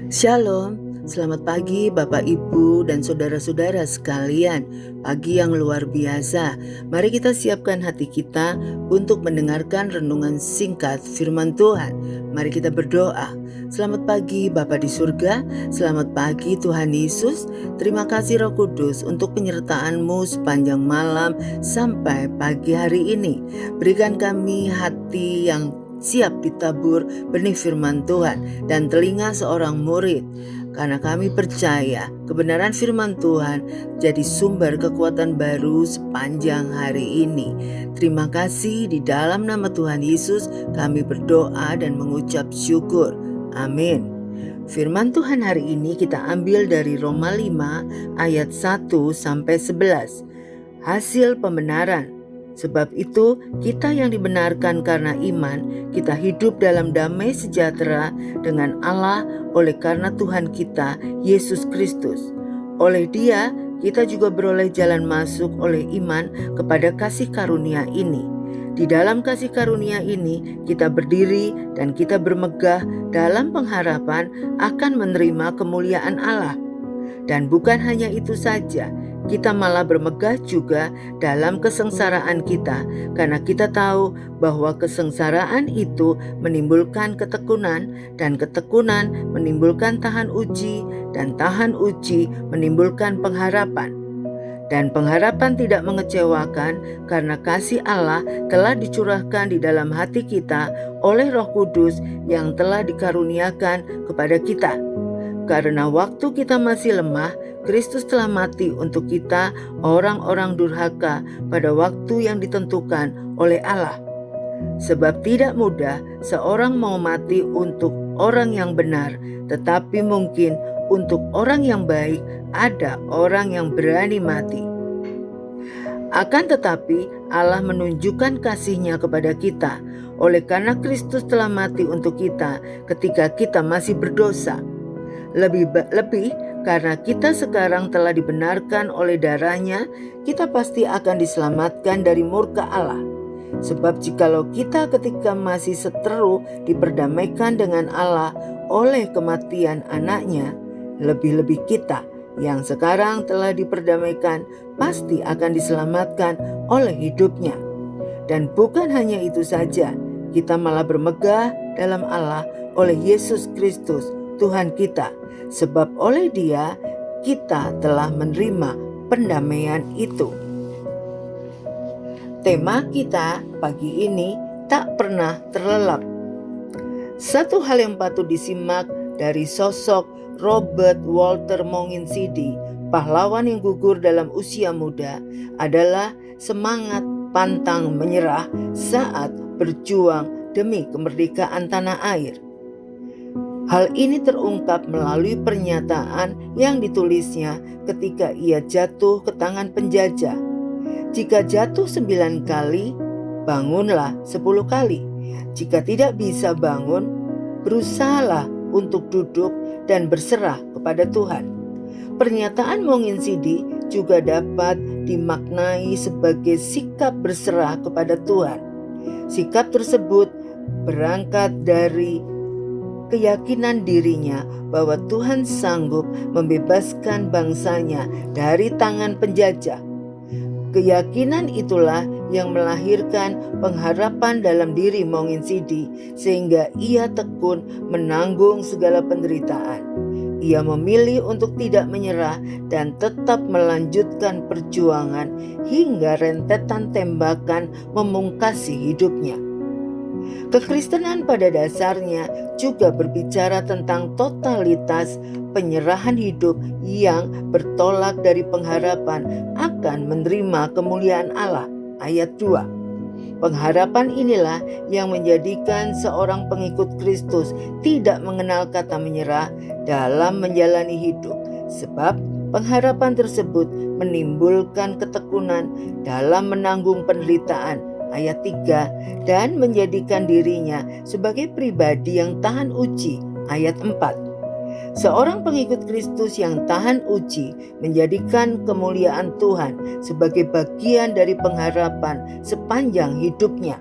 Shalom, selamat pagi Bapak Ibu dan saudara-saudara sekalian. Pagi yang luar biasa. Mari kita siapkan hati kita untuk mendengarkan renungan singkat firman Tuhan. Mari kita berdoa. Selamat pagi Bapa di surga, selamat pagi Tuhan Yesus. Terima kasih Roh Kudus untuk penyertaan-Mu sepanjang malam sampai pagi hari ini. Berikan kami hati yang siap ditabur benih firman Tuhan dan telinga seorang murid, karena kami percaya kebenaran firman Tuhan jadi sumber kekuatan baru sepanjang hari ini. Terima kasih, di dalam nama Tuhan Yesus kami berdoa dan mengucap syukur. Amin. Firman Tuhan hari ini kita ambil dari Roma 5 ayat 1-11. Hasil pembenaran. Sebab itu, kita yang dibenarkan karena iman, kita hidup dalam damai sejahtera dengan Allah oleh karena Tuhan kita, Yesus Kristus. Oleh Dia, kita juga beroleh jalan masuk oleh iman kepada kasih karunia ini. Di dalam kasih karunia ini, kita berdiri dan kita bermegah dalam pengharapan akan menerima kemuliaan Allah. Dan bukan hanya itu saja, kita malah bermegah juga dalam kesengsaraan kita, karena kita tahu bahwa kesengsaraan itu menimbulkan ketekunan, dan ketekunan menimbulkan tahan uji, dan tahan uji menimbulkan pengharapan. Dan pengharapan tidak mengecewakan, karena kasih Allah telah dicurahkan di dalam hati kita oleh Roh Kudus yang telah dikaruniakan kepada kita. Karena waktu kita masih lemah, Kristus telah mati untuk kita, orang-orang durhaka, pada waktu yang ditentukan oleh Allah. Sebab tidak mudah seorang mau mati untuk orang yang benar, tetapi mungkin untuk orang yang baik ada orang yang berani mati. Akan tetapi Allah menunjukkan kasih-Nya kepada kita, oleh karena Kristus telah mati untuk kita ketika kita masih berdosa. Lebih karena kita sekarang telah dibenarkan oleh darah-Nya, kita pasti akan diselamatkan dari murka Allah. Sebab jikalau kita ketika masih seteru diperdamaikan dengan Allah oleh kematian anak-Nya, lebih-lebih kita yang sekarang telah diperdamaikan pasti akan diselamatkan oleh hidup-Nya. Dan bukan hanya itu saja, kita malah bermegah dalam Allah oleh Yesus Kristus Tuhan kita, sebab oleh Dia kita telah menerima pendamaian itu. Tema kita pagi ini tak pernah terlelap. Satu hal yang patut disimak dari sosok Robert Walter Monginsidi, pahlawan yang gugur dalam usia muda, adalah semangat pantang menyerah saat berjuang demi kemerdekaan tanah air. Hal ini terungkap melalui pernyataan yang ditulisnya ketika ia jatuh ke tangan penjajah. Jika jatuh 9 kali, bangunlah 10 kali. Jika tidak bisa bangun, berusahalah untuk duduk dan berserah kepada Tuhan. Pernyataan Monginsidi juga dapat dimaknai sebagai sikap berserah kepada Tuhan. Sikap tersebut berangkat dari keyakinan dirinya bahwa Tuhan sanggup membebaskan bangsanya dari tangan penjajah. Keyakinan itulah yang melahirkan pengharapan dalam diri Monginsidi, sehingga ia tekun menanggung segala penderitaan. Ia memilih untuk tidak menyerah dan tetap melanjutkan perjuangan hingga rentetan tembakan memungkasi hidupnya. Kekristenan pada dasarnya juga berbicara tentang totalitas penyerahan hidup yang bertolak dari pengharapan akan menerima kemuliaan Allah. Ayat 2. Pengharapan inilah yang menjadikan seorang pengikut Kristus tidak mengenal kata menyerah dalam menjalani hidup, sebab pengharapan tersebut menimbulkan ketekunan dalam menanggung penderitaan. Ayat 3, dan menjadikan dirinya sebagai pribadi yang tahan uji. Ayat 4. Seorang pengikut Kristus yang tahan uji menjadikan kemuliaan Tuhan sebagai bagian dari pengharapan sepanjang hidupnya.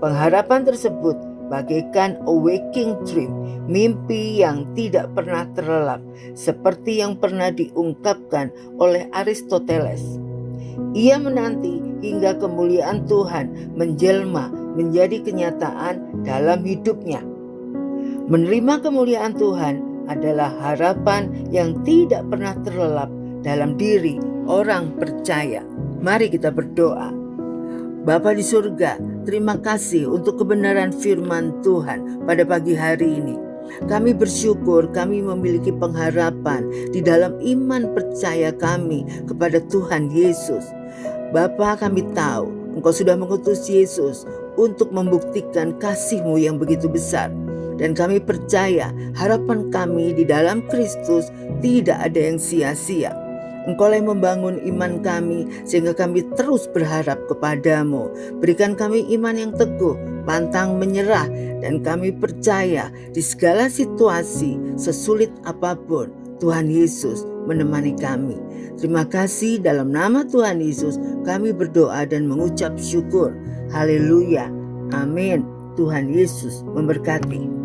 Pengharapan tersebut bagaikan a waking dream, mimpi yang tidak pernah terlelap, seperti yang pernah diungkapkan oleh Aristoteles. Ia menanti hingga kemuliaan Tuhan menjelma menjadi kenyataan dalam hidupnya. Menerima kemuliaan Tuhan adalah harapan yang tidak pernah terlelap dalam diri orang percaya. Mari kita berdoa. Bapa di surga, terima kasih untuk kebenaran firman Tuhan pada pagi hari ini. Kami bersyukur kami memiliki pengharapan di dalam iman percaya kami kepada Tuhan Yesus. Bapa, kami tahu Engkau sudah mengutus Yesus untuk membuktikan kasih-Mu yang begitu besar. Dan kami percaya harapan kami di dalam Kristus tidak ada yang sia-sia. Engkau yang membangun iman kami sehingga kami terus berharap kepadamu. Berikan kami iman yang teguh, pantang menyerah, dan kami percaya di segala situasi sesulit apapun Tuhan Yesus menemani kami. Terima kasih, dalam nama Tuhan Yesus kami berdoa dan mengucap syukur. Haleluya. Amin. Tuhan Yesus memberkati.